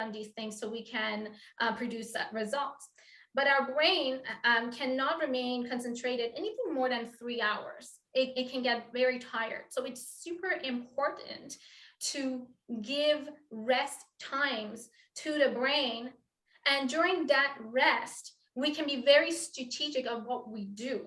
on these things so we can produce results. But our brain cannot remain concentrated anything more than 3 hours. It can get very tired. So it's super important to give rest times to the brain. And during that rest, we can be very strategic of what we do.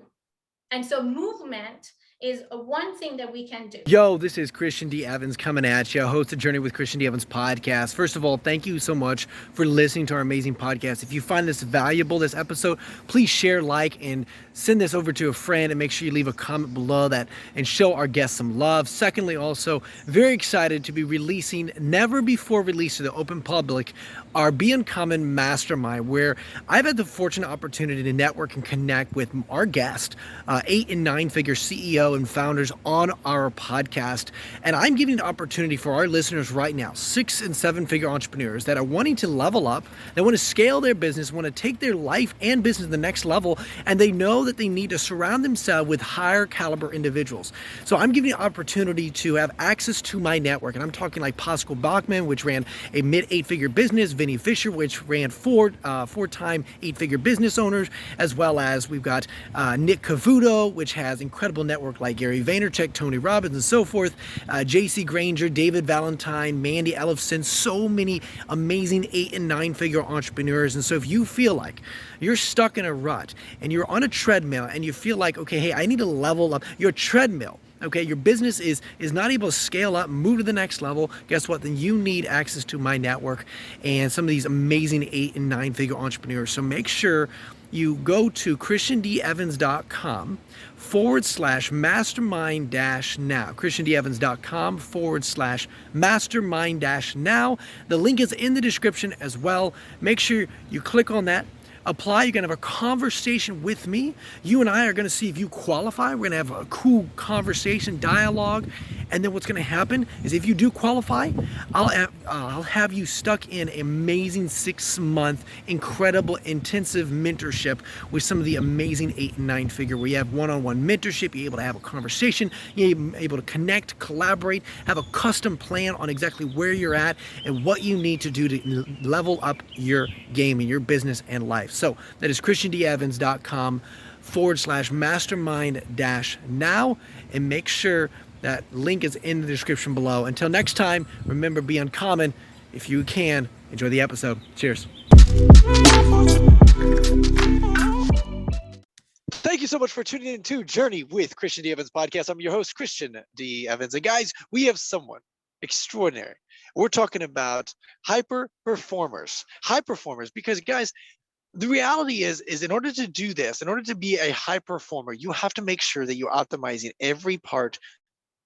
And so movement is one thing that we can do. Yo, this is Christian D. Evans coming at you, host of Journey with Christian D. Evans podcast. First of all, thank you so much for listening to our amazing podcast. If you find this valuable, this episode, please share, like, and send this over to a friend, and make sure you leave a comment below that and show our guests some love. Secondly, also, very excited to be releasing, never before released to the open public, our Be Uncommon Mastermind, where I've had the fortunate opportunity to network and connect with our guest, 8 and 9 figure CEO and founders on our podcast. And I'm giving an opportunity for our listeners right now, 6 and 7 figure entrepreneurs that are wanting to level up, they want to scale their business, want to take their life and business to the next level, and they know that they need to surround themselves with higher caliber individuals. So I'm giving an opportunity to have access to my network. And I'm talking like Pascal Bachman, which ran a mid 8-figure business, Vinny Fisher, which ran four-time 8-figure business owners, as well as we've got Nick Cavuto, which has incredible network like Gary Vaynerchuk, Tony Robbins, and so forth, JC Granger, David Valentine, Mandy Ellefson, so many amazing 8 and 9 figure entrepreneurs. And so if you feel like you're stuck in a rut and you're on a treadmill and you feel like, okay, hey, I need to level up your treadmill. Okay, your business is not able to scale up, move to the next level. Guess what? Then you need access to my network and some of these amazing 8 and 9 figure entrepreneurs. So make sure you go to christiandevans.com/mastermind-now. christiandevans.com/mastermind-now. The link is in the description as well. Make sure you click on that. Apply. You're going to have a conversation with me. You and I are going to see if you qualify. We're going to have a cool conversation, dialogue. And then what's going to happen is if you do qualify, I'll have you stuck in amazing 6-month, incredible, intensive mentorship with some of the amazing 8 and 9 figure where you have one-on-one mentorship. You're able to have a conversation. You're able to connect, collaborate, have a custom plan on exactly where you're at and what you need to do to level up your game and your business and life. So that is christiandevans.com/mastermind-now, and make sure that link is in the description below. Until next time, remember, be uncommon. If you can, enjoy the episode. Cheers. Thank you so much for tuning in to Journey with Christian D. Evans podcast. I'm your host, Christian D. Evans. And guys, we have someone extraordinary. We're talking about high performers, because guys, the reality is in order to do this, in order to be a high performer, you have to make sure that you're optimizing every part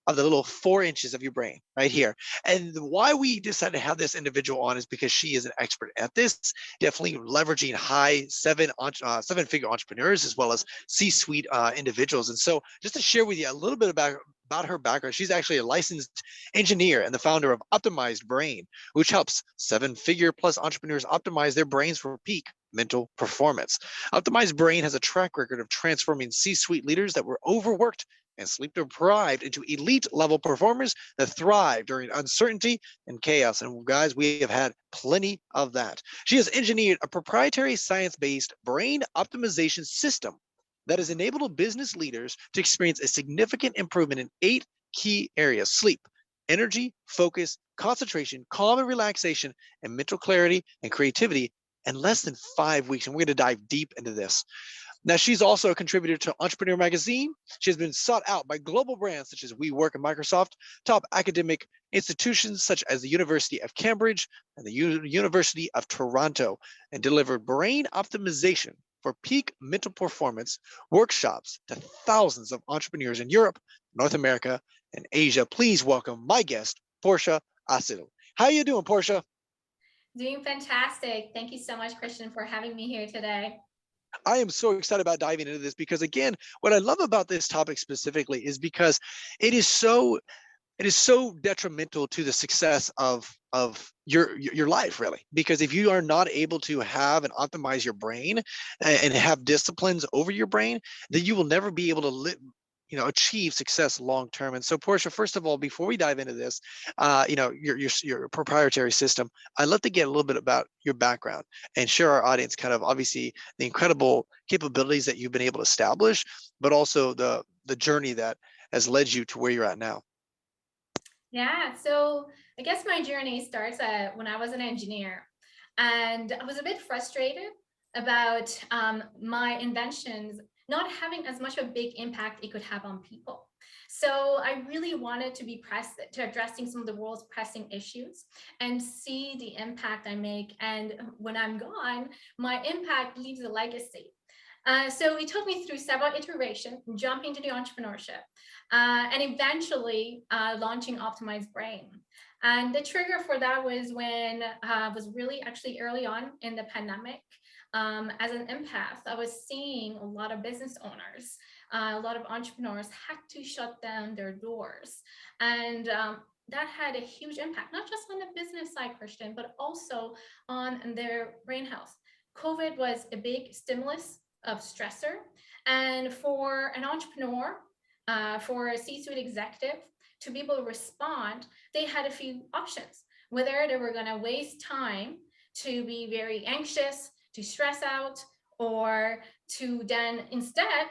of the little 4 inches of your brain right here. And why we decided to have this individual on is because she is an expert at this, definitely leveraging high 7-figure entrepreneurs as well as C-suite individuals. And so just to share with you a little bit about her background, she's actually a licensed engineer and the founder of Optimyzed Brain, which helps 7-figure plus entrepreneurs optimize their brains for peak mental performance. Optimized Brain has a track record of transforming C-suite leaders that were overworked and sleep deprived into elite level performers that thrive during uncertainty and chaos. And guys, we have had plenty of that. She has engineered a proprietary science-based brain optimization system that has enabled business leaders to experience a significant improvement in 8 key areas: sleep, energy, focus, concentration, calm and relaxation, and mental clarity and creativity in less than 5 weeks. And we're going to dive deep into this. Now, she's also a contributor to Entrepreneur Magazine. She has been sought out by global brands such as WeWork and Microsoft, top academic institutions such as the University of Cambridge and the University of Toronto, and delivered brain optimization for peak mental performance workshops to thousands of entrepreneurs in Europe, North America, and Asia. Please welcome my guest, Portia Asli. How you doing, Portia? Doing fantastic. Thank you so much, Christian, for having me here today. I am so excited about diving into this because, again, what I love about this topic specifically is because it is so detrimental to the success of your life, really. Because if you are not able to have and optimize your brain and have disciplines over your brain, then you will never be able to achieve success long term. And so, Portia, first of all, before we dive into this, your proprietary system, I'd love to get a little bit about your background and share our audience kind of obviously the incredible capabilities that you've been able to establish, but also the journey that has led you to where you're at now. Yeah, so I guess my journey starts when I was an engineer, and I was a bit frustrated about my inventions not having as much of a big impact it could have on people. So I really wanted to be pressed to addressing some of the world's pressing issues and see the impact I make. And when I'm gone, my impact leaves a legacy. So it took me through several iterations, jumping to the entrepreneurship, and eventually launching Optimyzed Brain. And the trigger for that was when was really actually early on in the pandemic. As an empath, I was seeing a lot of business owners, a lot of entrepreneurs had to shut down their doors. And that had a huge impact, not just on the business side, Christian, but also on their brain health. COVID was a big stimulus of stressor. And for an entrepreneur, for a C-suite executive to be able to respond, they had a few options, whether they were going to waste time to be very anxious, to stress out, or to then instead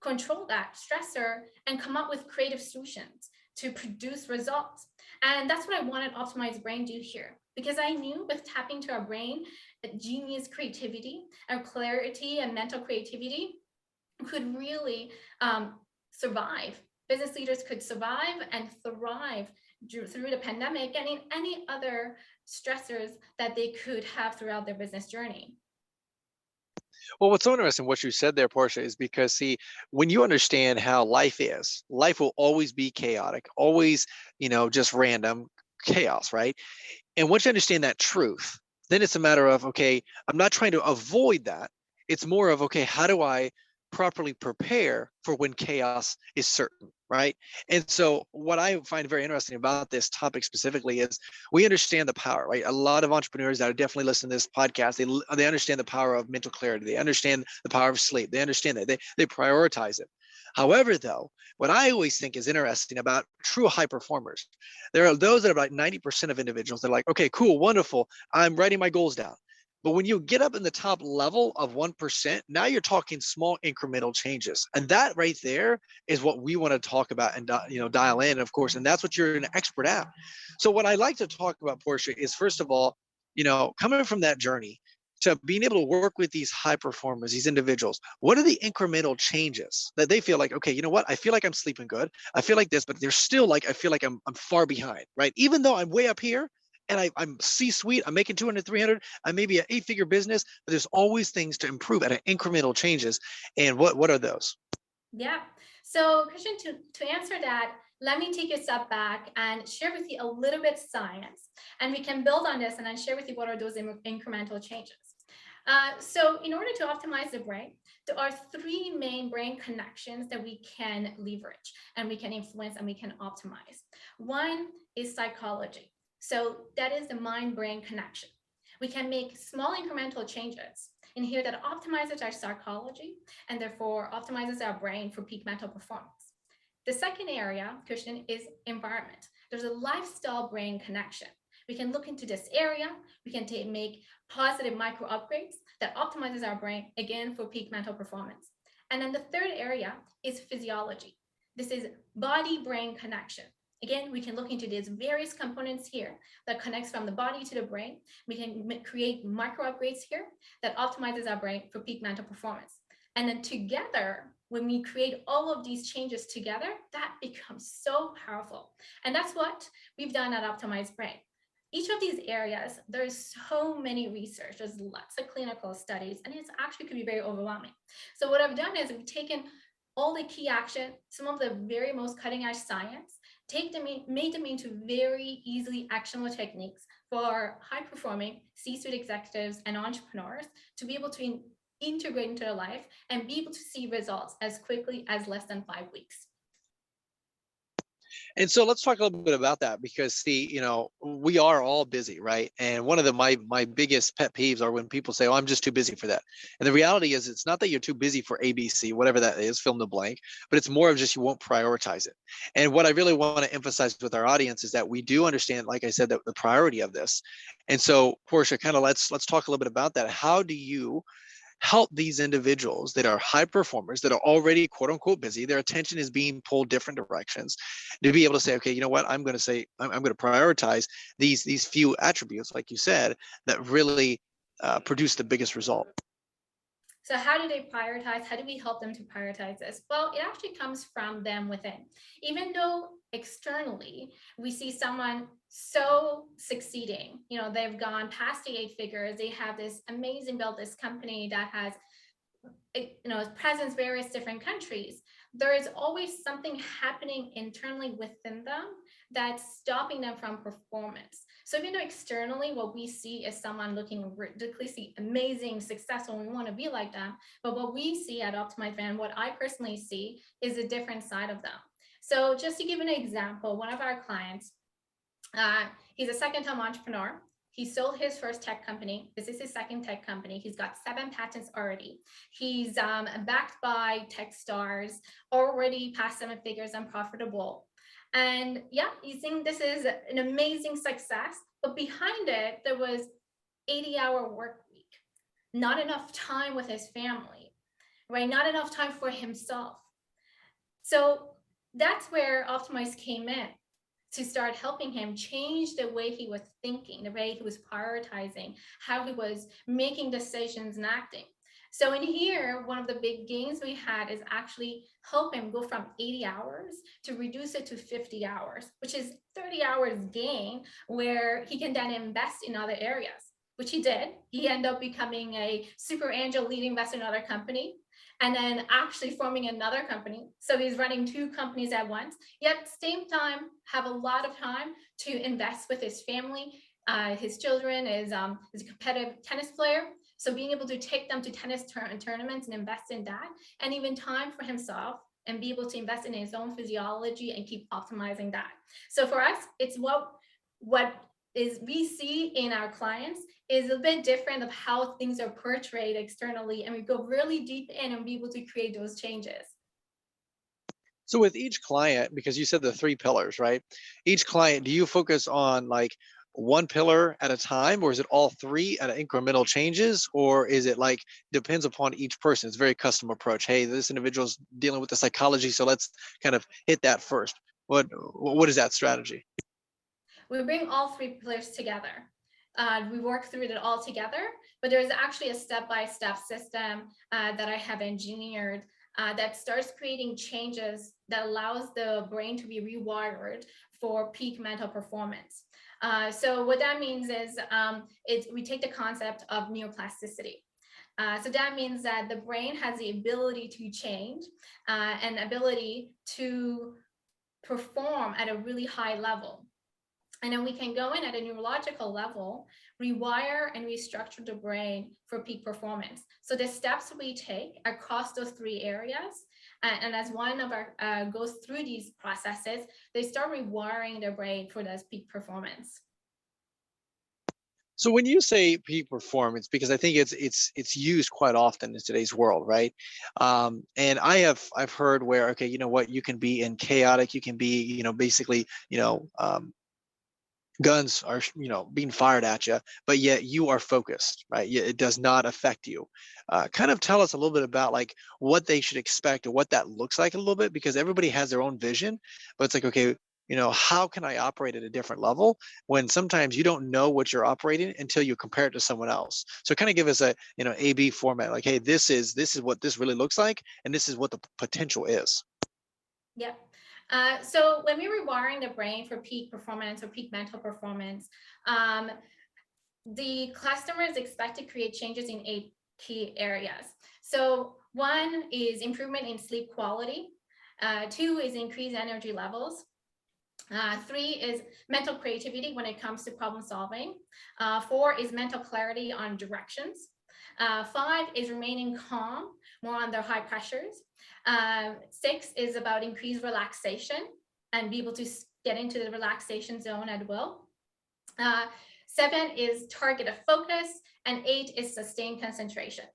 control that stressor and come up with creative solutions to produce results. And that's what I wanted Optimized Brain do here, because I knew with tapping to our brain, that genius creativity, our clarity and mental creativity could really survive. Business leaders could survive and thrive through the pandemic and in any other stressors that they could have throughout their business journey. Well, what's so interesting what you said there, Portia, is because see, when you understand how life is, life will always be chaotic, always, just random chaos, right? And once you understand that truth, then it's a matter of, okay, I'm not trying to avoid that. It's more of, okay, how do I properly prepare for when chaos is certain, right? And so what I find very interesting about this topic specifically is we understand the power, right? A lot of entrepreneurs that are definitely listening to this podcast, they understand the power of mental clarity. They understand the power of sleep. They understand that they prioritize it. However, though, what I always think is interesting about true high performers, there are those that are about 90% of individuals that are like, okay, cool, wonderful. I'm writing my goals down. But when you get up in the top level of 1%, now you're talking small incremental changes. And that right there is what we want to talk about and dial in, of course. And that's what you're an expert at. So what I like to talk about, Portia, is first of all, coming from that journey to being able to work with these high performers, these individuals, what are the incremental changes that they feel like, okay, you know what? I feel like I'm sleeping good. I feel like this, but they're still like, I feel like I'm far behind, right? Even though I'm way up here, and I'm C-suite, I'm making 200, 300, I may be an 8-figure business, but there's always things to improve at an incremental changes. And what are those? Yeah. So Christian, to answer that, let me take a step back and share with you a little bit science, and we can build on this and then share with you what are those incremental changes. So in order to optimize the brain, there are 3 main brain connections that we can leverage and we can influence and we can optimize. One is psychology. So that is the mind-brain connection. We can make small incremental changes in here that optimizes our psychology and therefore optimizes our brain for peak mental performance. The second area, Christian, is environment. There's a lifestyle brain connection. We can look into this area. We can make positive micro upgrades that optimizes our brain, again, for peak mental performance. And then the third area is physiology. This is body-brain connection. Again, we can look into these various components here that connects from the body to the brain. We can create micro upgrades here that optimizes our brain for peak mental performance. And then together, when we create all of these changes together, that becomes so powerful. And that's what we've done at Optimized Brain. Each of these areas, there's so many research, there's lots of clinical studies, and it's actually could be very overwhelming. So what I've done is we've taken all the key action, some of the very most cutting edge science, made them into very easily actionable techniques for high performing C-suite executives and entrepreneurs to be able to integrate into their life and be able to see results as quickly as less than 5 weeks. And so let's talk a little bit about that because see, we are all busy, right? And one of my biggest pet peeves are when people say, "Oh, I'm just too busy for that." And the reality is it's not that you're too busy for ABC, whatever that is, fill in the blank, but it's more of just you won't prioritize it. And what I really want to emphasize with our audience is that we do understand, like I said, that the priority of this. And so, Portia, kind of let's talk a little bit about that. How do you help these individuals that are high performers that are already quote unquote busy, their attention is being pulled different directions, to be able to say, okay, you know what, I'm going to say I'm going to prioritize these few attributes, like you said, that really produce the biggest result. So how do they prioritize? How do we help them to prioritize this? Well, it actually comes from them within. Even though externally we see someone so succeeding, they've gone past the 8 figures, they have this amazing built this company that has presence various different countries, there is always something happening internally within them that's stopping them from performance. So even though externally what we see is someone looking ridiculously amazing, successful, and we want to be like them, but what we see at Optimyzed Brain, what I personally see, is a different side of them. So just to give an example, one of our clients, he's a second-time entrepreneur. He sold his first tech company. This is his second tech company. He's got 7 patents already. He's backed by tech stars, already past 7 figures and profitable. And yeah, you think this is an amazing success, but behind it, there was 80-hour work week, not enough time with his family, right? Not enough time for himself. So that's where Optimize came in, to start helping him change the way he was thinking, the way he was prioritizing, how he was making decisions and acting. So in here, one of the big gains we had is actually help him go from 80 hours to reduce it to 50 hours, which is 30 hours gain, where he can then invest in other areas, which he did. He ended up becoming a super angel lead investor in another company, and then actually forming another company. So he's running 2 companies at once, yet at the same time have a lot of time to invest with his family. His children is a competitive tennis player. So being able to take them to tennis tournaments and invest in that, and even time for himself and be able to invest in his own physiology and keep optimizing that. So for us, it's what is we see in our clients is a bit different of how things are portrayed externally, and we go really deep in and be able to create those changes. So with each client, because you said the 3 pillars, right? Each client, do you focus on like one pillar at a time, or is it all 3 at incremental changes, or is it like depends upon each person? It's a very custom approach. Hey, this individual's dealing with the psychology, so let's kind of hit that first. What is that strategy? We bring all 3 pillars together. We work through it all together, but there's actually a step-by-step system that I have engineered that starts creating changes that allows the brain to be rewired for peak mental performance. So what that means is we take the concept of neuroplasticity. So that means that the brain has the ability to change and ability to perform at a really high level. And then we can go in at a neurological level, rewire and restructure the brain for peak performance. So the steps we take across those 3 areas, and as one of our goes through these processes, they start rewiring their brain for this peak performance. So when you say peak performance, because I think it's used quite often in today's world, right? And I've heard where, okay, you know what, you can be in chaotic, you can be, basically, guns are being fired at you, but yet you are focused, right? It does not affect you. Kind of tell us a little bit about like what they should expect or what that looks like a little bit, because everybody has their own vision, but it's like, okay, how can I operate at a different level when sometimes you don't know what you're operating until you compare it to someone else. So kind of give us a AB format, like, hey, this is what this really looks like, and this is what the potential is. Yep. So when we're rewiring the brain for peak performance or peak mental performance, the customers expect to create changes in 8 key areas. So 1 is improvement in sleep quality. 2 is increased energy levels. 3 is mental creativity when it comes to problem solving. 4 is mental clarity on directions. 5 is remaining calm, more under high pressures. 6 is about increased relaxation. and be able to get into the relaxation zone at will. 7 is target of focus, and 8 is sustained concentration.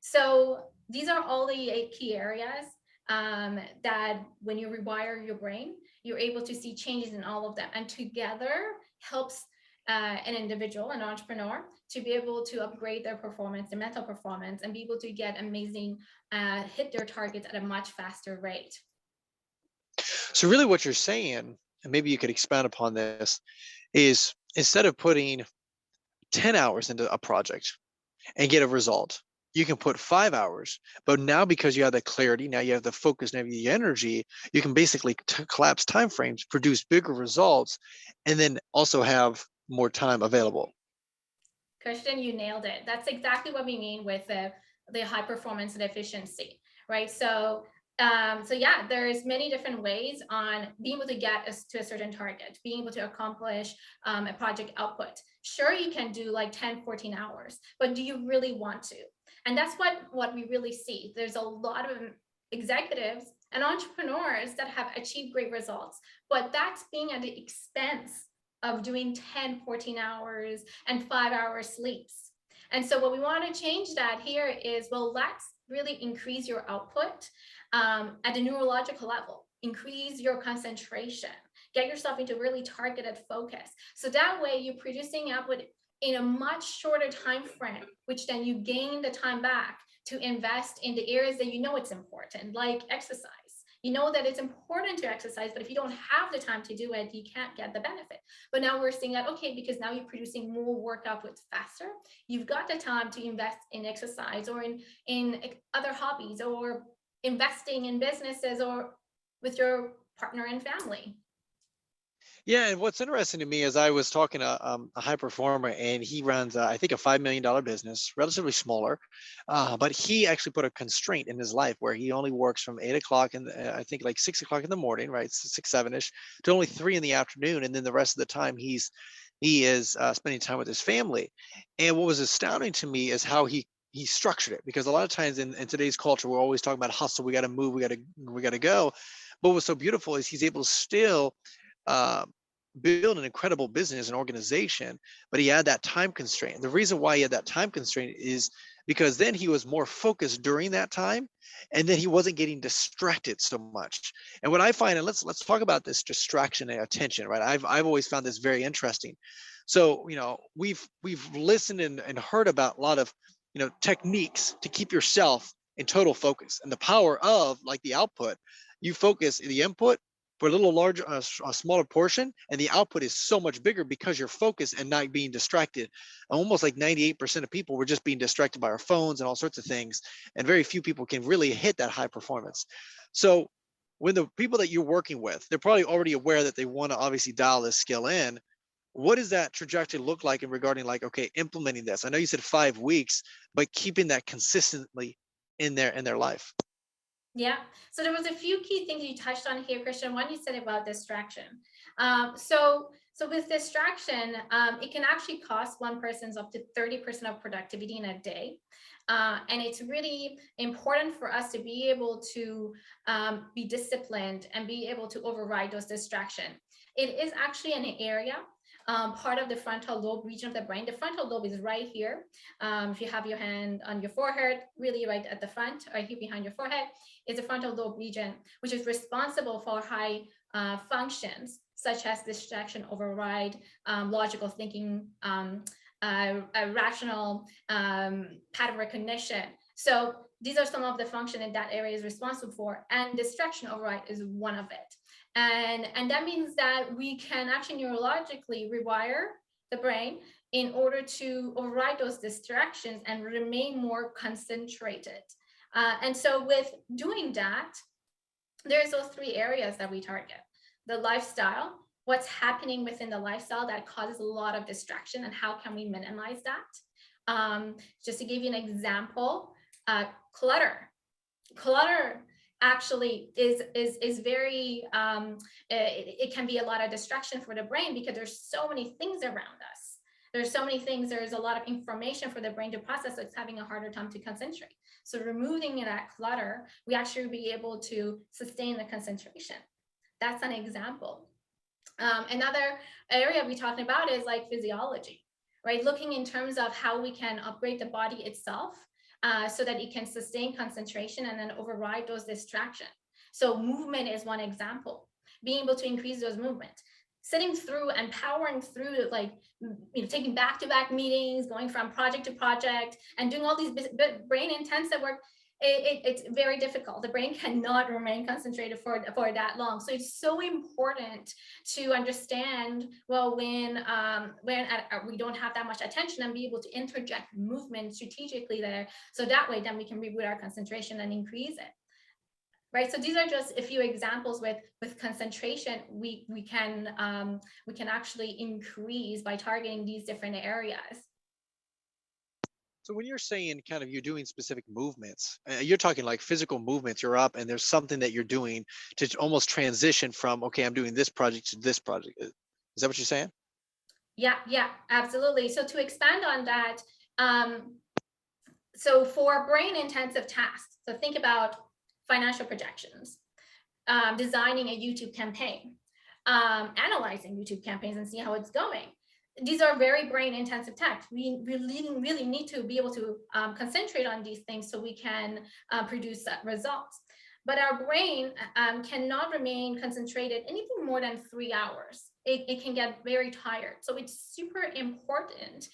So these are all the 8 key areas that when you rewire your brain, you're able to see changes in all of them, and together helps an individual, an entrepreneur, to be able to upgrade their performance, their mental performance, and be able to get amazing, hit their targets at a much faster rate. So really what you're saying, and maybe you could expound upon this, is instead of putting 10 hours into a project and get a result, you can put 5 hours, but now because you have the clarity, now you have the focus, now you have the energy, you can basically collapse timeframes, produce bigger results, and then also have more time available. Christian, you nailed it. That's exactly what we mean with the high performance and efficiency, right? So yeah, there's many different ways on being able to get us to a certain target, being able to accomplish a project output. Sure, you can do like 10, 14 hours, but do you really want to? And that's what we really see. There's a lot of executives and entrepreneurs that have achieved great results, but that's being at the expense of doing 10, 14 hours and 5-hour sleeps. And so what we want to change that here is, well, let's really increase your output at a neurological level, increase your concentration, get yourself into really targeted focus. So that way you're producing output in a much shorter time frame, which then you gain the time back to invest in the areas that you know it's important, like exercise. You know that it's important to exercise, but if you don't have the time to do it, you can't get the benefit. But now we're seeing that, okay, because now you're producing more work outputs faster, you've got the time to invest in exercise or in other hobbies, or investing in businesses, or with your partner and family. Yeah, and what's interesting to me is I was talking to a high performer, and he runs, I think, a $5 million business, relatively smaller, but he actually put a constraint in his life where he only works from 8 o'clock and I think like 6 o'clock in the morning, right, 6, 7ish, to only 3 in the afternoon, and then the rest of the time he is spending time with his family. And what was astounding to me is how he structured it, because a lot of times in today's culture we're always talking about hustle, we got to move, we got to go. But what's so beautiful is he's able to still uh, build an incredible business and organization, but he had that time constraint. The reason why he had that time constraint is because then he was more focused during that time, and then he wasn't getting distracted so much. And what I find, and let's talk about this distraction and attention, right? I've always found this very interesting. So, we've listened and heard about a lot of, techniques to keep yourself in total focus, and the power of, like, the output. You focus the input for a little larger, a smaller portion, and the output is so much bigger because you're focused and not being distracted. Almost like 98% of people were just being distracted by our phones and all sorts of things, and very few people can really hit that high performance. So when the people that you're working with, they're probably already aware that they want to obviously dial this skill in. What does that trajectory look like in regarding, like, okay, implementing this? I know you said 5 weeks, but keeping that consistently in their life. Yeah. So there was a few key things you touched on here, Christian. One, you said about distraction. So with distraction, it can actually cost one person's up to 30% of productivity in a day. And it's really important for us to be able to be disciplined and be able to override those distractions. It is actually an area, part of the frontal lobe region of the brain. The frontal lobe is right here. If you have your hand on your forehead, really right at the front, right here behind your forehead, is the frontal lobe region, which is responsible for high functions such as distraction override, logical thinking, rational pattern recognition. So these are some of the functions that area is responsible for, and distraction override is one of it. And that means that we can actually neurologically rewire the brain in order to override those distractions and remain more concentrated. And so with doing that, there's those 3 areas that we target: the lifestyle, what's happening within the lifestyle that causes a lot of distraction, and how can we minimize that? Just to give you an example, clutter. Clutter actually is very it can be a lot of distraction for the brain, because there's so many things around us. There's so many things, there's a lot of information for the brain to process, so it's having a harder time to concentrate. So removing that clutter, we actually be able to sustain the concentration. That's an example. Another area we're talking about is like physiology, right? Looking in terms of how we can upgrade the body itself so that it can sustain concentration and then override those distractions. So movement is one example, being able to increase those movements. Sitting through and powering through, like, taking back-to-back meetings, going from project to project, and doing all these brain intensive work, it's very difficult. The brain cannot remain concentrated for that long. So it's so important to understand, well, when we don't have that much attention, and be able to interject movement strategically there. So that way, then we can reboot our concentration and increase it. Right. So these are just a few examples with concentration we can actually increase by targeting these different areas. So when you're saying kind of you're doing specific movements, you're talking like physical movements. You're up and there's something that you're doing to almost transition from, okay, I'm doing this project to this project. Is that what you're saying? Yeah, absolutely. So to expand on that, so for brain intensive tasks, so think about financial projections, designing a YouTube campaign, analyzing YouTube campaigns and see how it's going. These are very brain intensive tasks. We really need to be able to concentrate on these things so we can produce results. But our brain cannot remain concentrated anything more than 3 hours. It can get very tired. So it's super important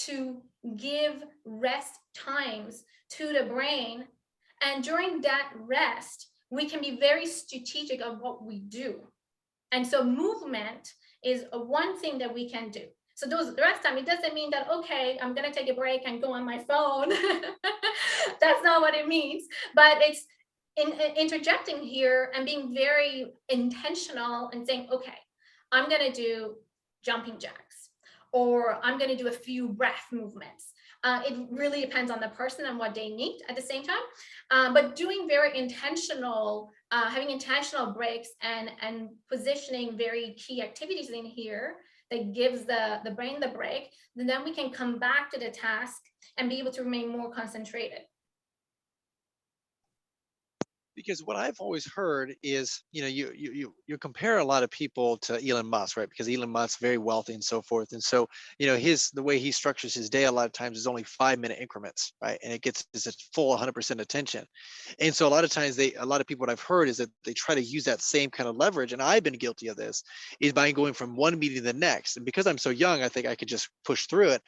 to give rest times to the brain. And during that rest, we can be very strategic of what we do. And so movement is one thing that we can do. So the rest time, it doesn't mean that, okay, I'm going to take a break and go on my phone. That's not what it means. But it's interjecting here and being very intentional and saying, okay, I'm going to do jumping jacks, or I'm going to do a few breath movements. It really depends on the person and what they need at the same time. But doing very intentional, having intentional breaks and positioning very key activities in here that gives the brain the break, then we can come back to the task and be able to remain more concentrated. Because what I've always heard is, you compare a lot of people to Elon Musk, right? Because Elon Musk's very wealthy and so forth, and so the way he structures his day a lot of times is only 5-minute increments, right? And it gets his full 100% attention. And so a lot of times a lot of people, what I've heard is that they try to use that same kind of leverage, and I've been guilty of this, is by going from one meeting to the next. And because I'm so young, I think I could just push through it.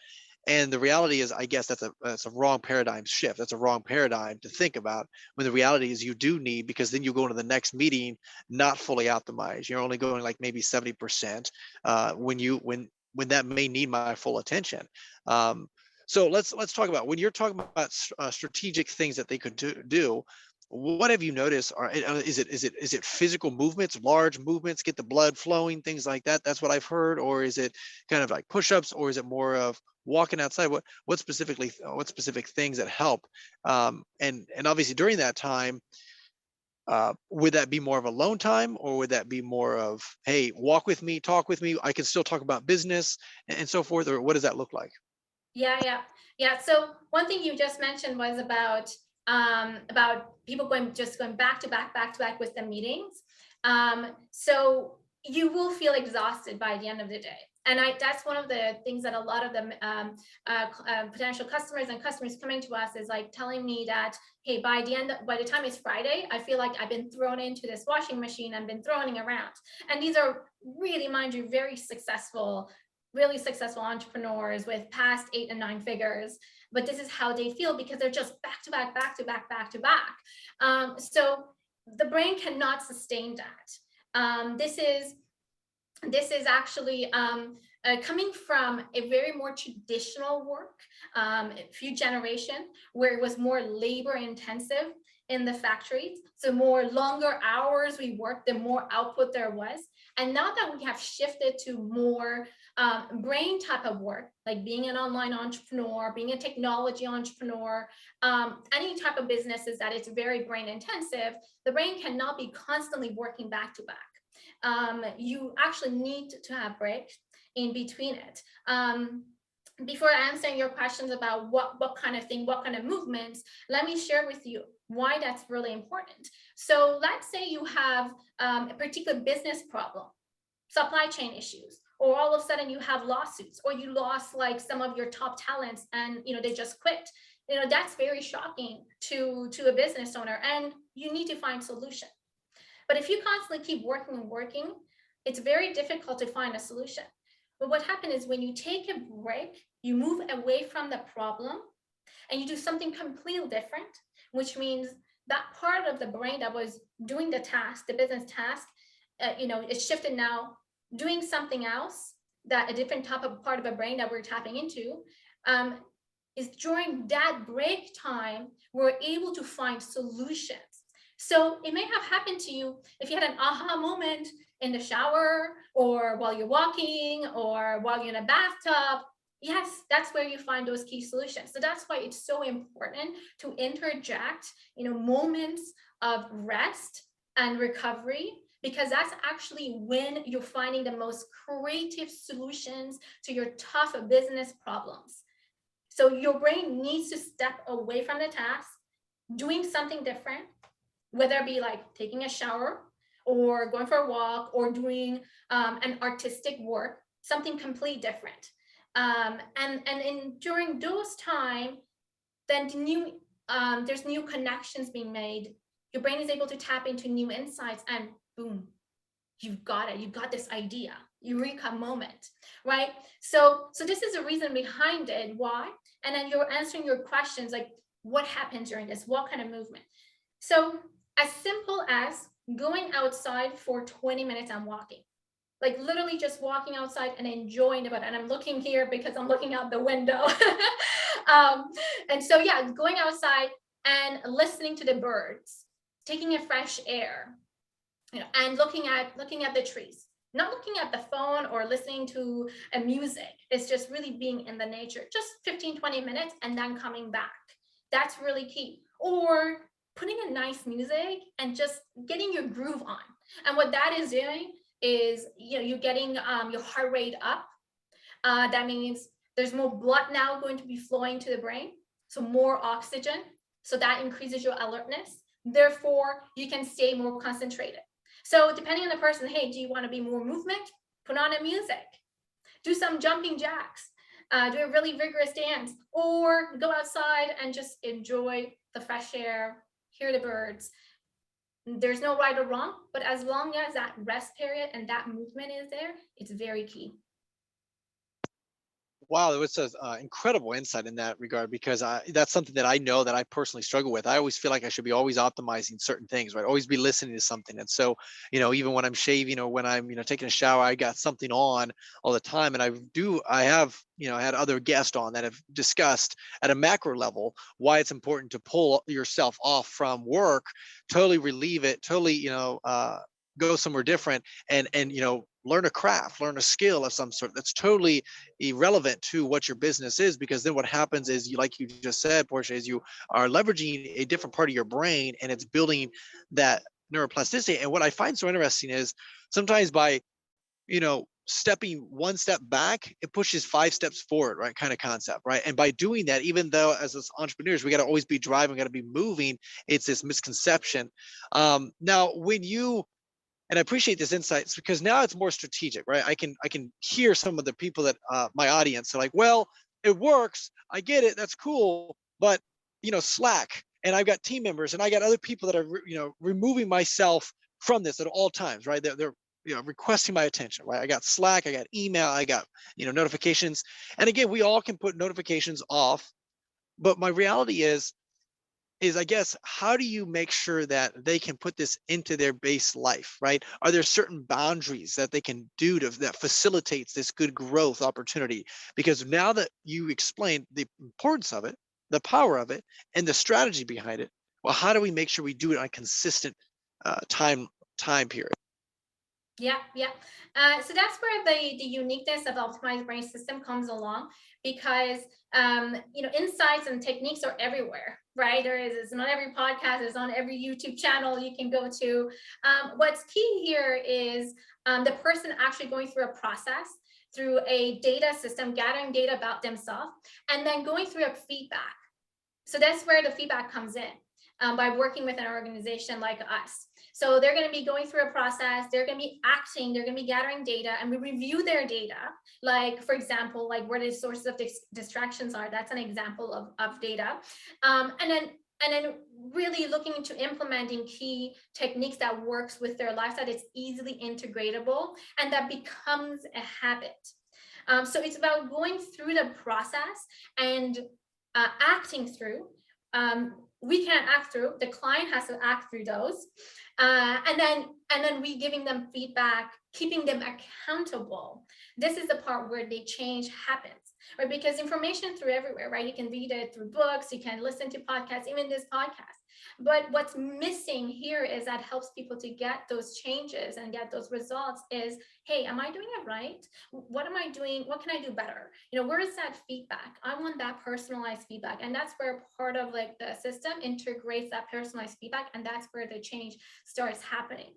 And the reality is, I guess that's a wrong paradigm shift. That's a wrong paradigm to think about, when the reality is you do need, because then you go into the next meeting not fully optimized. You're only going like maybe 70% when that may need my full attention. So let's talk about, when you're talking about strategic things that they could do. What have you noticed? Is it physical movements, large movements, get the blood flowing, things like that? That's what I've heard. Or is it kind of like push-ups, or is it more of walking outside? What specific things that help? And obviously during that time, would that be more of alone time, or would that be more of, hey, walk with me, talk with me, I can still talk about business and so forth? Or what does that look like? Yeah. So one thing you just mentioned was about people going back to back with the meetings. So you will feel exhausted by the end of the day. And that's one of the things that a lot of the potential customers and customers coming to us is like telling me that, hey, by the time it's Friday, I feel like I've been thrown into this washing machine and been throwing around. And these are really, mind you, really successful entrepreneurs with past 8 and 9 figures, but this is how they feel because they're just back to back. So the brain cannot sustain that. This is actually coming from a very more traditional work, a few generations where it was more labor intensive in the factories. So more longer hours we worked, the more output there was. And now that we have shifted to more brain type of work, like being an online entrepreneur, being a technology entrepreneur, any type of businesses that it's very brain intensive, the brain cannot be constantly working back to back. You actually need to have breaks in between it. Before answering your questions about what kind of movements, let me share with you why that's really important. So let's say you have a particular business problem, supply chain issues, or all of a sudden you have lawsuits, or you lost like some of your top talents and they just quit. That's very shocking to a business owner, and you need to find solution. But if you constantly keep working and working, it's very difficult to find a solution. But what happens is when you take a break, you move away from the problem and you do something completely different, which means that part of the brain that was doing the task, the business task, it's shifted now doing something else, that a different type of part of the brain that we're tapping into, is during that break time, we're able to find solutions. So it may have happened to you if you had an aha moment in the shower, or while you're walking, or while you're in a bathtub. Yes, that's where you find those key solutions. So that's why it's so important to interject, moments of rest and recovery, because that's actually when you're finding the most creative solutions to your tough business problems. So your brain needs to step away from the task, doing something different, whether it be like taking a shower or going for a walk or doing an artistic work, something completely different. And during those time, then there's new connections being made. Your brain is able to tap into new insights, and boom, you've got it. You've got this idea, eureka moment, right? So this is the reason behind it, why. And then you're answering your questions like, what happens during this? What kind of movement? So as simple as going outside for 20 minutes and walking, like literally just walking outside and enjoying the weather. And I'm looking here because I'm looking out the window. And so, yeah, going outside and listening to the birds, taking a fresh air, and looking at the trees, not looking at the phone or listening to a music. It's just really being in the nature, just 15-20 minutes, and then coming back. That's really key. Or putting a nice music and just getting your groove on. And what that is doing is, you're getting your heart rate up. That means there's more blood now going to be flowing to the brain, so more oxygen. So that increases your alertness. Therefore, you can stay more concentrated. So depending on the person, hey, do you want to be more movement? Put on a music. Do some jumping jacks. Do a really vigorous dance, or go outside and just enjoy the fresh air, hear the birds. There's no right or wrong, but as long as that rest period and that movement is there, it's very key. Wow, that was incredible insight in that regard, because that's something that I know that I personally struggle with. I always feel like I should be always optimizing certain things, right? Always be listening to something. And so, even when I'm shaving or when I'm, taking a shower, I got something on all the time. And I have, I had other guests on that have discussed at a macro level why it's important to pull yourself off from work, totally relieve it, totally, go somewhere different, and learn a craft, learn a skill of some sort that's totally irrelevant to what your business is. Because then what happens is, like you just said, Portia, is you are leveraging a different part of your brain, and it's building that neuroplasticity. And what I find so interesting is sometimes by stepping one step back, it pushes 5 steps forward, right? Kind of concept, right? And by doing that, even though as us entrepreneurs, we got to always be driving, we got to be moving, it's this misconception. Now, and I appreciate this insights, because now it's more strategic, right? I can hear some of the people that my audience are like, well, it works, I get it, that's cool, but Slack, and I've got team members, and I got other people that are removing myself from this at all times, right? They're requesting my attention, right? I got Slack, I got email, I got notifications, and again, we all can put notifications off, but my reality is I guess, how do you make sure that they can put this into their base life, right? Are there certain boundaries that they can do that facilitates this good growth opportunity? Because now that you explained the importance of it, the power of it, and the strategy behind it, well, how do we make sure we do it on a consistent time period? Yeah. So that's where the uniqueness of optimized brain system comes along, because insights and techniques are everywhere, right? It's on every podcast, it's on every YouTube channel you can go to. What's key here is the person actually going through a process, through a data system, gathering data about themselves, and then going through a feedback. So that's where the feedback comes in. by working with an organization like us. So they're going to be going through a process, they're going to be acting, they're going to be gathering data, and we review their data. Like, for example, like where the sources of distractions are, that's an example of data. And then really looking into implementing key techniques that works with their lifestyle, that's easily integratable, and that becomes a habit. So it's about going through the process and acting through. We can't act through, the client has to act through those. And then we giving them feedback, keeping them accountable. This is the part where the change happens, right? Because information through everywhere, right? You can read it through books, you can listen to podcasts, even this podcast. But what's missing here is that helps people to get those changes and get those results is, hey, am I doing it right? What am I doing? What can I do better? Where is that feedback? I want that personalized feedback. And that's where part of like the system integrates that personalized feedback. And that's where the change starts happening.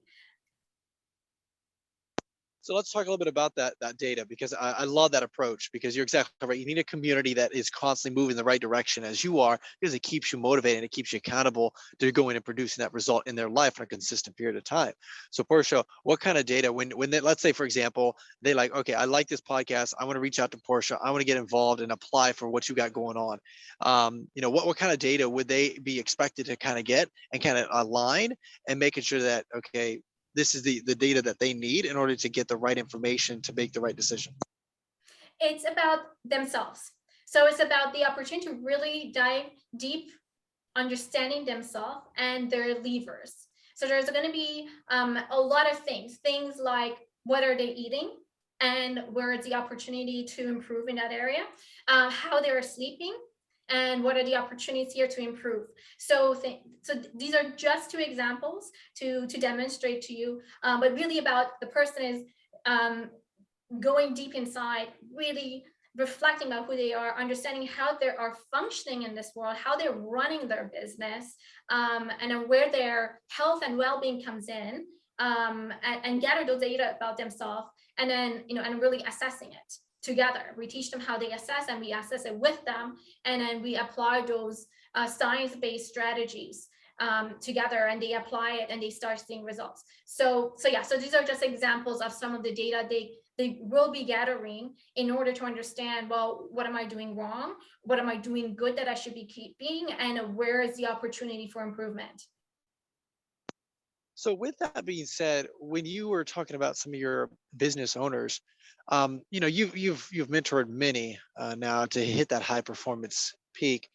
So let's talk a little bit about that data, because I love that approach, because you're exactly right. You need a community that is constantly moving in the right direction as you are, because it keeps you motivated and it keeps you accountable to going and producing that result in their life for a consistent period of time. So Portia, what kind of data, when they, let's say, for example, they like, okay, I like this podcast, I want to reach out to Portia, I want to get involved and apply for what you got going on. What kind of data would they be expected to kind of get and kind of align and making sure that, okay, this is the data that they need in order to get the right information to make the right decision? It's about themselves. So it's about the opportunity to really dive deep, understanding themselves and their levers. So there's going to be a lot of things like what are they eating and where is the opportunity to improve in that area, how they're sleeping, and what are the opportunities here to improve. So these are just two examples to demonstrate to you, but really about the person is going deep inside, really reflecting about who they are, understanding how they are functioning in this world, how they're running their business, and where their health and well-being comes in, and gather those data about themselves, and then and really assessing it together. We teach them how they assess, and we assess it with them, and then we apply those science-based strategies together, and they apply it and they start seeing results. So these are just examples of some of the data they will be gathering in order to understand, well, what am I doing wrong? What am I doing good that I should be keeping? And where is the opportunity for improvement? So with that being said, when you were talking about some of your business owners, you've mentored many now to hit that high performance peak.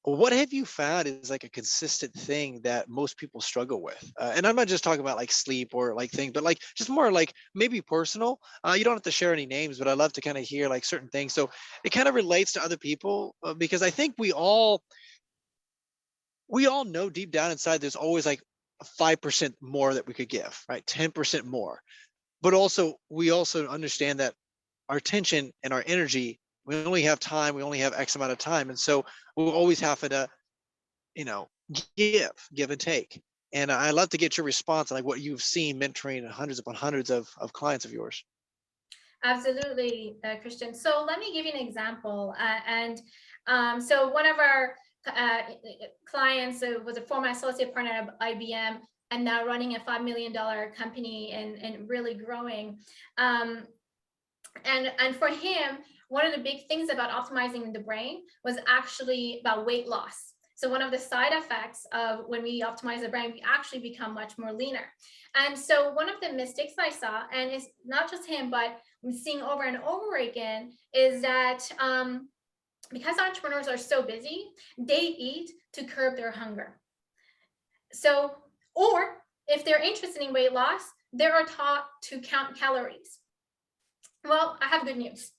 What have you found is like a consistent thing that most people struggle with? And I'm not just talking about like sleep or like things, but like just more like maybe personal. You don't have to share any names, but I love to kind of hear like certain things. So it kind of relates to other people, because I think we all know deep down inside there's always like 5% more that we could give, right? 10% more. But also we also understand that our attention and our energy, we only have time, we only have X amount of time. And so we'll always have to, you know, give and take. And I love to get your response on like what you've seen mentoring hundreds upon hundreds of clients of yours. Absolutely, Christian. So let me give you an example. So one of our clients was a former associate partner of IBM, and now running a $5 million company and really growing. And for him, one of the big things about optimizing the brain was actually about weight loss. So one of the side effects of when we optimize the brain, we actually become much more leaner. And so one of the mistakes I saw, and it's not just him, but I'm seeing over and over again, is that because entrepreneurs are so busy, they eat to curb their hunger. So, or if they're interested in weight loss, they are taught to count calories. Well, I have good news.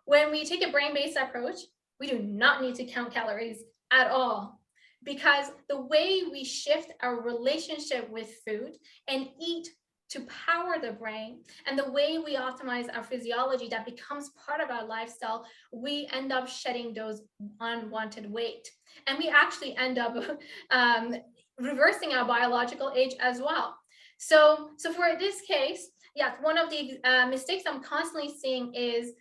When we take a brain-based approach, we do not need to count calories at all, because the way we shift our relationship with food and eat to power the brain, and the way we optimize our physiology that becomes part of our lifestyle, we end up shedding those unwanted weight. And we actually end up reversing our biological age as well. So for this case, yeah, one of the mistakes I'm constantly seeing is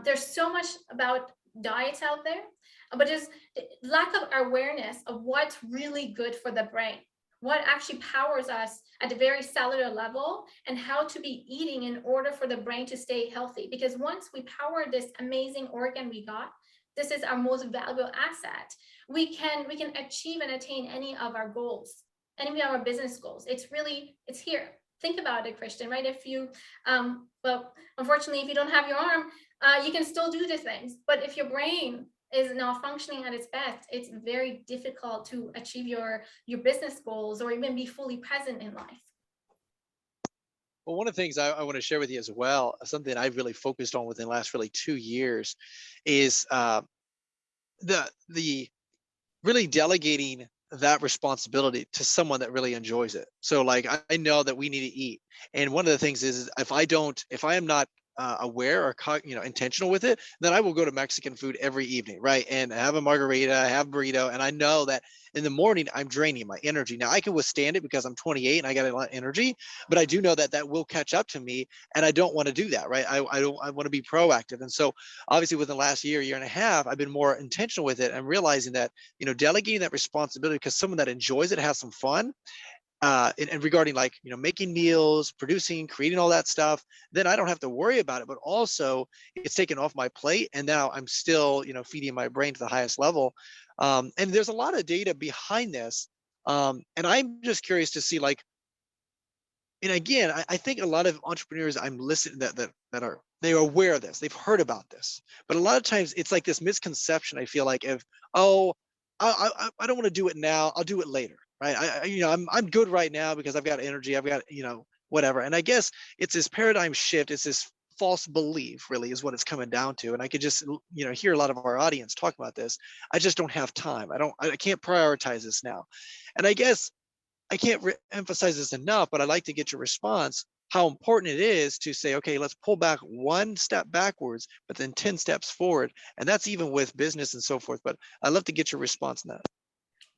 there's so much about diets out there, but just the lack of awareness of what's really good for the brain, what actually powers us at the very cellular level, and how to be eating in order for the brain to stay healthy. Because once we power this amazing organ we got, this is our most valuable asset. We can achieve and attain any of our goals, any of our business goals. It's here. Think about it, Christian, right? If you, well, unfortunately, if you don't have your arm, you can still do the things. But if your brain is not functioning at its best, it's very difficult to achieve your business goals or even be fully present in life. Well, one of the things I want to share with you as well, something I've really focused on within the last really 2 years, is the really delegating that responsibility to someone that really enjoys it. So like I know that we need to eat. And one of the things is if I am not aware or intentional with it, then I will go to Mexican food every evening, right? And have a margarita, have burrito, and I know that in the morning I'm draining my energy. Now I can withstand it because I'm 28 and I got a lot of energy, but I do know that that will catch up to me, and I don't want to do that, right? I want to be proactive, and so obviously within the last year and a half, I've been more intentional with it and realizing that delegating that responsibility, because someone that enjoys it, has some fun, and regarding like making meals, producing, creating all that stuff, then I don't have to worry about it. But also it's taken off my plate, and now I'm still feeding my brain to the highest level. And there's a lot of data behind this, and I'm just curious to see, like, and again, I think a lot of entrepreneurs I'm listening that are, they're aware of this, they've heard about this, but a lot of times it's like this misconception, I feel like, of, oh, I don't want to do it now, I'll do it later, right? I'm good right now because I've got energy, I've got whatever. And I guess it's this paradigm shift, it's this false belief, really, is what it's coming down to. And I could just hear a lot of our audience talk about this. I just don't have time. I can't prioritize this now. And I guess I can't emphasize this enough, but I'd like to get your response, how important it is to say, okay, let's pull back one step backwards, but then 10 steps forward. And that's even with business and so forth. But I'd love to get your response on that.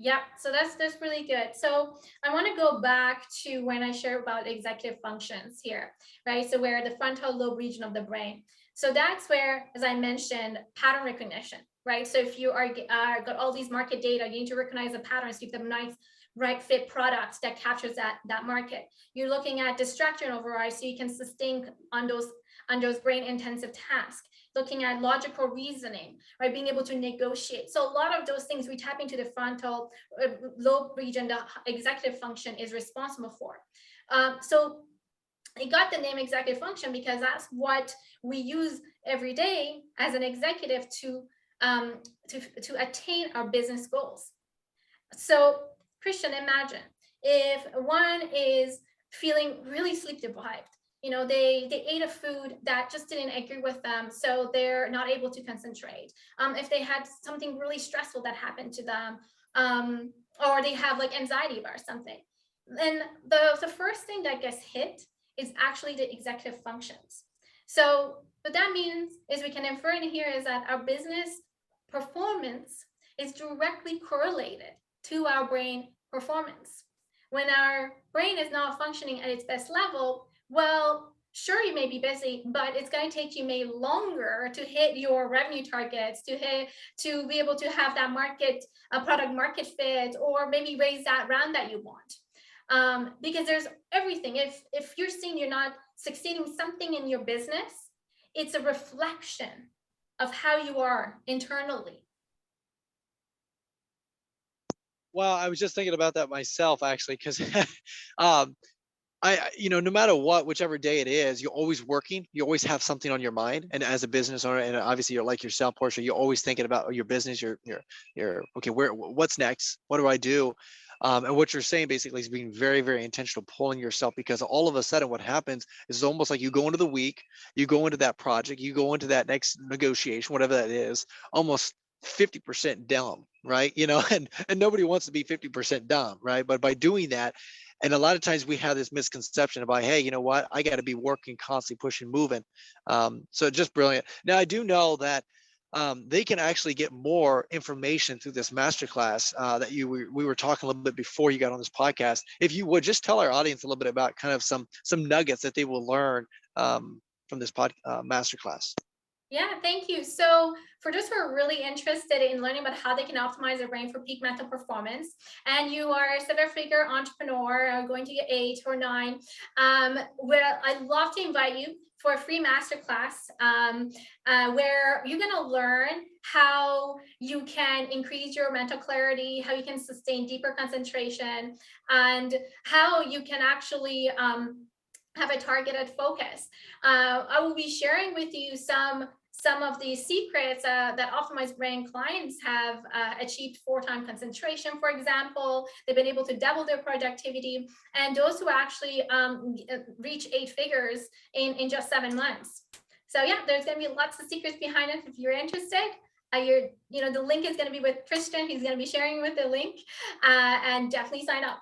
Yeah, so that's really good. So I want to go back to when I share about executive functions here, right? So where the frontal lobe region of the brain. So that's where, as I mentioned, pattern recognition, right? So if you are got all these market data, you need to recognize the patterns, give them nice right fit products that captures that market. You're looking at distraction override, so you can sustain on those brain intensive tasks. Looking at logical reasoning, right? Being able to negotiate. So a lot of those things we tap into the frontal lobe region, the executive function is responsible for. So it got the name executive function because that's what we use every day as an executive to attain our business goals. So Christian, imagine if one is feeling really sleep deprived, they ate a food that just didn't agree with them, so they're not able to concentrate. If they had something really stressful that happened to them, or they have like anxiety about something, then the first thing that gets hit is actually the executive functions. So what that means is we can infer in here is that our business performance is directly correlated to our brain performance. When our brain is not functioning at its best level, well, sure, you may be busy, but it's going to take you maybe longer to hit your revenue targets, to be able to have that product market fit, or maybe raise that round that you want. Because there's everything. If you're seeing you're not succeeding something in your business, it's a reflection of how you are internally. Well, I was just thinking about that myself, actually, because no matter what, whichever day it is, you're always working. You always have something on your mind. And as a business owner, and obviously you're like yourself, Portia, you're always thinking about your business. You're okay. What's next? What do I do? And what you're saying basically is being very, very intentional, pulling yourself, because all of a sudden what happens is almost like you go into the week, you go into that project, you go into that next negotiation, whatever that is, almost 50% dumb, right? And nobody wants to be 50% dumb, right? But by doing that, and a lot of times we have this misconception about, hey, you know what, I got to be working, constantly pushing, moving. So just brilliant. Now I do know that they can actually get more information through this masterclass that we were talking a little bit before you got on this podcast. If you would just tell our audience a little bit about kind of some nuggets that they will learn from this masterclass. Yeah, thank you. So, for those who are really interested in learning about how they can optimize their brain for peak mental performance, and you are a seven-figure entrepreneur going to get 8 or 9, well, I'd love to invite you for a free masterclass where you're going to learn how you can increase your mental clarity, how you can sustain deeper concentration, and how you can actually have a targeted focus. I will be sharing with you some of the secrets that Optimized Brain clients have achieved 4-time concentration, for example. They've been able to double their productivity, and those who actually reach 8 figures in just 7 months. So yeah, there's going to be lots of secrets behind it. If you're interested, the link is going to be with Christian. He's going to be sharing with the link, and definitely sign up.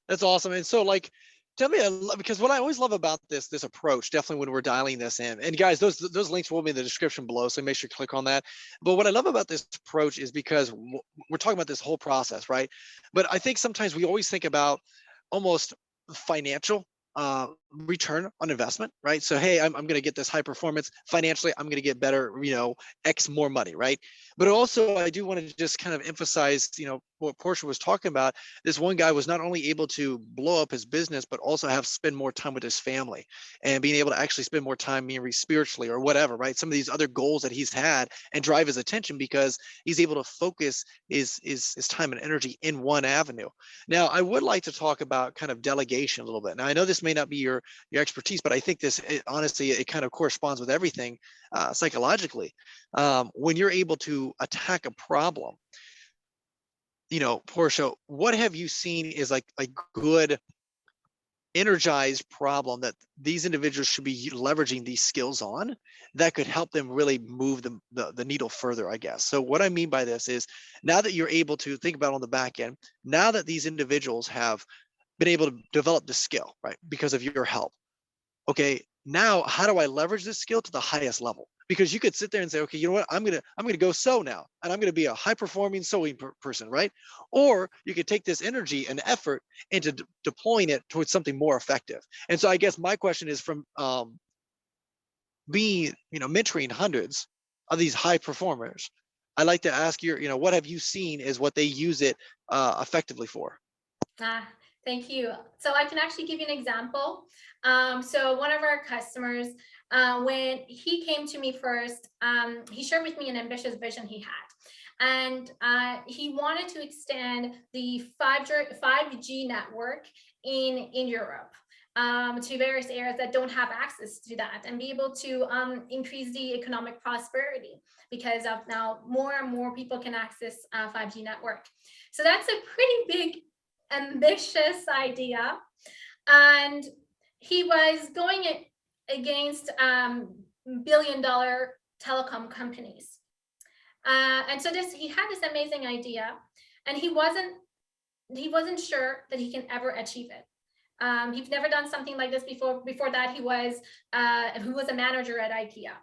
That's awesome. And so like, tell me, because what I always love about this approach, definitely when we're dialing this in, and guys, those links will be in the description below, so make sure you click on that. But what I love about this approach is because we're talking about this whole process, right? But I think sometimes we always think about almost financial return on investment, right? So hey, I'm going to get this high performance financially, I'm going to get better, X more money, right? But also I do want to just kind of emphasize, what Portia was talking about. This one guy was not only able to blow up his business, but also have spend more time with his family and being able to actually spend more time maybe spiritually or whatever, right? Some of these other goals that he's had and drive his attention because he's able to focus his time and energy in one avenue. Now, I would like to talk about kind of delegation a little bit. Now, I know this may not be your expertise, but I think honestly, it kind of corresponds with everything psychologically. When you're able to attack a problem, Portia, what have you seen is like a good energized problem that these individuals should be leveraging these skills on that could help them really move the needle further, I guess? So what I mean by this is, now that you're able to think about on the back end, now that these individuals have been able to develop the skill, right, because of your help, okay, now how do I leverage this skill to the highest level? Because you could sit there and say, okay, you know what, I'm gonna go sew now, and I'm gonna be a high performing sewing person, right? Or you could take this energy and effort into deploying it towards something more effective. And so I guess my question is, from being, mentoring hundreds of these high performers, I'd like to ask what have you seen is what they use it effectively for? Ah, thank you. So I can actually give you an example. So one of our customers, when he came to me first, he shared with me an ambitious vision he had. And he wanted to extend the 5G network in Europe, to various areas that don't have access to that, and be able to increase the economic prosperity, because of now more and more people can access 5G network. So that's a pretty big ambitious idea, and he was going against billion-dollar telecom companies, and so he had this amazing idea, and he wasn't sure that he can ever achieve it. He's never done something like this before. Before that, he was a manager at IKEA.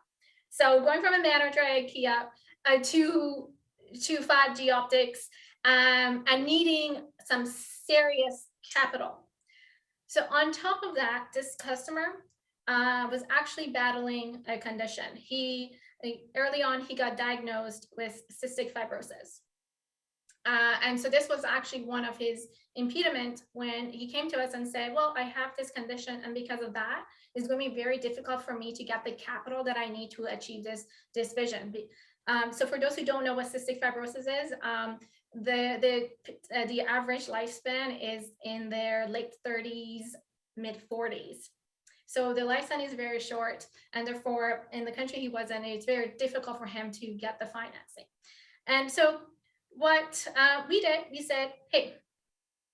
So going from a manager at IKEA to 5G optics, and needing some serious capital. So on top of that, this customer was actually battling a condition. Early on, he got diagnosed with cystic fibrosis. And so this was actually one of his impediment when he came to us and said, well, I have this condition, and because of that, it's going to be very difficult for me to get the capital that I need to achieve this vision. So for those who don't know what cystic fibrosis is, the average lifespan is in their late 30s, mid 40s. So the lifespan is very short, and therefore in the country he was in, it's very difficult for him to get the financing. And so what we did, we said, hey,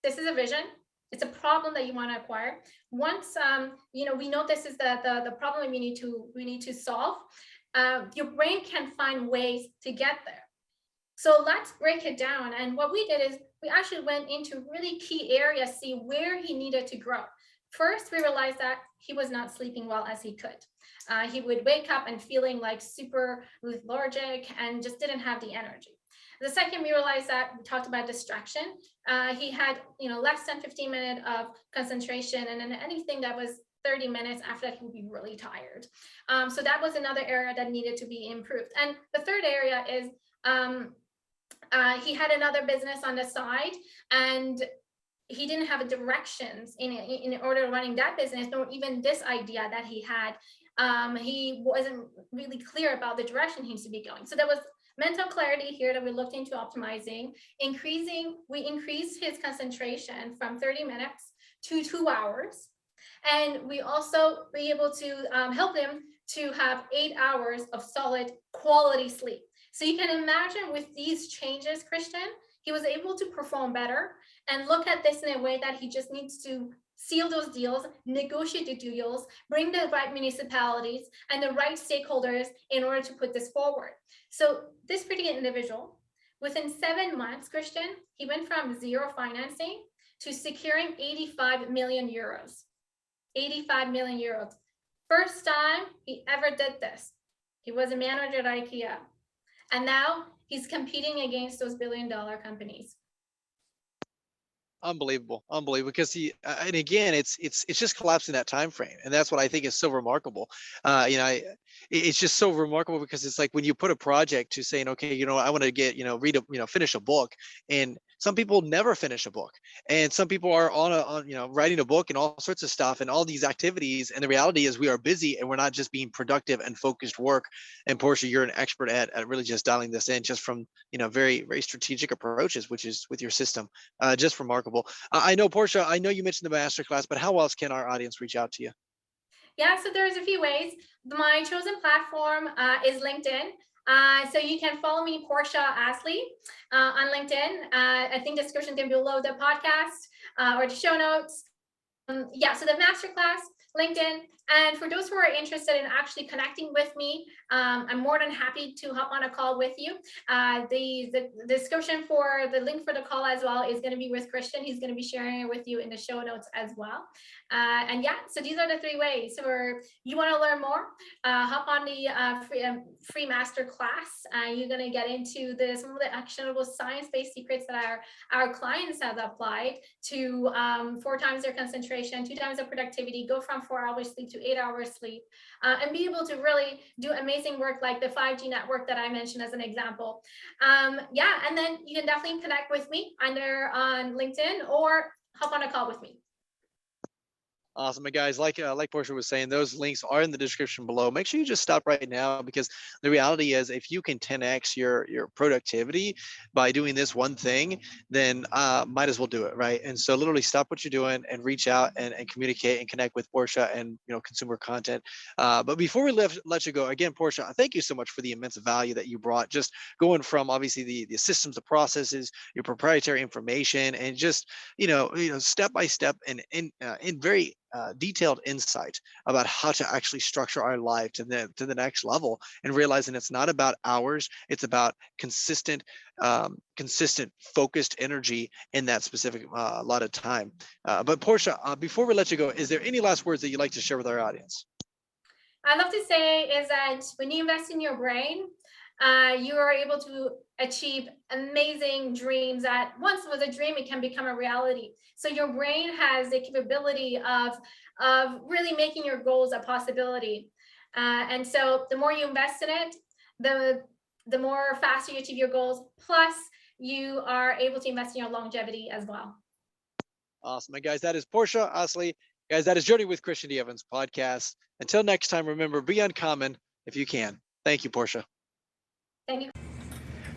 this is a vision. It's a problem that you want to acquire. Once we know this is the problem we need to solve. Your brain can find ways to get there. So let's break it down. And what we did is we actually went into really key areas, see where he needed to grow. First, we realized that he was not sleeping well as he could. He would wake up and feeling like super lethargic and just didn't have the energy. The second, we realized that we talked about distraction. He had less than 15 minutes of concentration, and then anything that was 30 minutes. After that, he would be really tired. So that was another area that needed to be improved. And the third area is he had another business on the side, and he didn't have directions in order to running that business, nor even this idea that he had. He wasn't really clear about the direction he needs to be going. So there was mental clarity here that we looked into optimizing. We increased his concentration from 30 minutes to 2 hours. And we also be able to help him to have 8 hours of solid quality sleep. So you can imagine with these changes, Christian, he was able to perform better and look at this in a way that he just needs to seal those deals, negotiate the deals, bring the right municipalities and the right stakeholders in order to put this forward. So this particular individual, within 7 months, Christian, he went from zero financing to securing 85 million euros. 85 million euros. First time he ever did this. He was a manager at IKEA. And now he's competing against those billion-dollar companies. Unbelievable, because and again, it's just collapsing that time frame, and that's what I think is so remarkable. It's just so remarkable because it's like when you put a project to saying, okay, I want to get, finish a book, and some people never finish a book, and some people are on writing a book and all sorts of stuff and all these activities, and the reality is we are busy and we're not just being productive and focused work. And Portia, you're an expert at really just dialing this in just from very, very strategic approaches, which is with your system. Just remarkable. I know, Portia, I know you mentioned the masterclass, but how else can our audience reach out to you? Yeah, so there's a few ways. My chosen platform is LinkedIn. So you can follow me, Portia Asli, on LinkedIn. I think the description is below the podcast or the show notes. So the masterclass, LinkedIn. And for those who are interested in actually connecting with me, I'm more than happy to hop on a call with you. The description for the link for the call as well is going to be with Christian. He's going to be sharing it with you in the show notes as well. So these are the 3 ways. So if you want to learn more, hop on the free master class. You're going to get into some of the actionable science-based secrets that our clients have applied to 4 times their concentration, 2 times their productivity, go from 4 hours sleep to 8 hours sleep, and be able to really do amazing work like the 5G network that I mentioned as an example. And then you can definitely connect with me either on LinkedIn or hop on a call with me. Awesome. And guys, like Portia was saying, those links are in the description below. Make sure you just stop right now, because the reality is if you can 10x your productivity by doing this one thing, then might as well do it, right? And so literally stop what you're doing and reach out and communicate and connect with Portia and consumer content. But before we let you go, again, Portia, thank you so much for the immense value that you brought, just going from obviously the systems, the processes, your proprietary information, and just step by step and in very detailed insight about how to actually structure our life to the next level, and realizing it's not about hours, it's about consistent focused energy in that specific lot of time. But Portia, before we let you go, is there any last words that you'd like to share with our audience? I'd love to say is that when you invest in your brain, you are able to achieve amazing dreams that once was a dream, it can become a reality. So your brain has the capability of really making your goals a possibility. And so the more you invest in it, the more faster you achieve your goals. Plus, you are able to invest in your longevity as well. Awesome. And guys, that is Portia Asli. Guys, that is Journey with Christian D. Evans podcast. Until next time, remember, be uncommon if you can. Thank you, Portia. Thank you.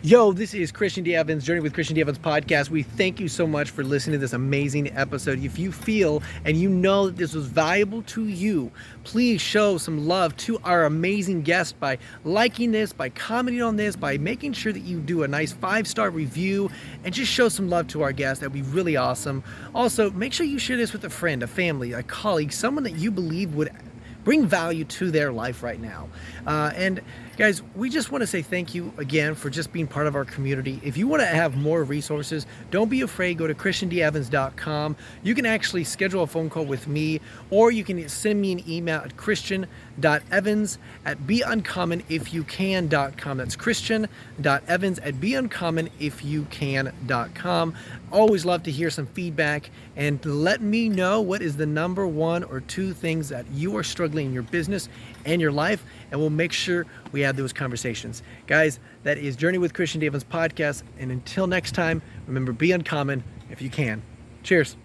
Yo, this is Christian D. Evans, Journey with Christian D. Evans podcast. We thank you so much for listening to this amazing episode. If you feel and you know that this was valuable to you, please show some love to our amazing guest by liking this, by commenting on this, by making sure that you do a nice 5-star review, and just show some love to our guest. That'd be really awesome. Also, make sure you share this with a friend, a family, a colleague, someone that you believe would bring value to their life right now. And Guys, we just want to say thank you again for just being part of our community. If you want to have more resources, don't be afraid. Go to christiandeevans.com. You can actually schedule a phone call with me, or you can send me an email at christian.evans@beUncommonIfYouCan.com. That's christian.evans@beUncommonIfYouCan.com. Always love to hear some feedback, and let me know what is the number 1 or 2 things that you are struggling in your business and your life, and we'll make sure we have those conversations. Guys, that is Journey with Christian D. Evans podcast, and until next time, remember, be uncommon if you can. Cheers.